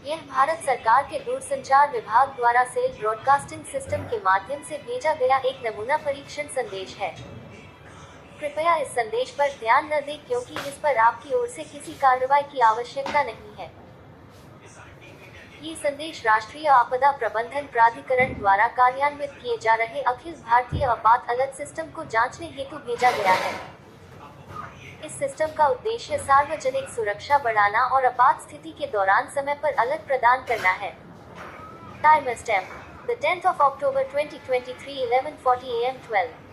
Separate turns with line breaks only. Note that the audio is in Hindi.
यह भारत सरकार के दूरसंचार विभाग द्वारा सेल ब्रॉडकास्टिंग सिस्टम के माध्यम से भेजा गया एक नमूना परीक्षण संदेश है। कृपया इस संदेश पर ध्यान न दें क्योंकि इस पर आपकी ओर से किसी कार्रवाई की आवश्यकता नहीं है। ये संदेश राष्ट्रीय आपदा प्रबंधन प्राधिकरण द्वारा कार्यान्वित किए जा रहे अखिल भारतीय आपात अलर्ट सिस्टम को जांचने हेतु भेजा गया है। इस सिस्टम का उद्देश्य सार्वजनिक सुरक्षा बढ़ाना और आपात स्थिति के दौरान समय पर अलर्ट प्रदान करना है। Time stamp: The 10th of October 2023, 11:40 AM 12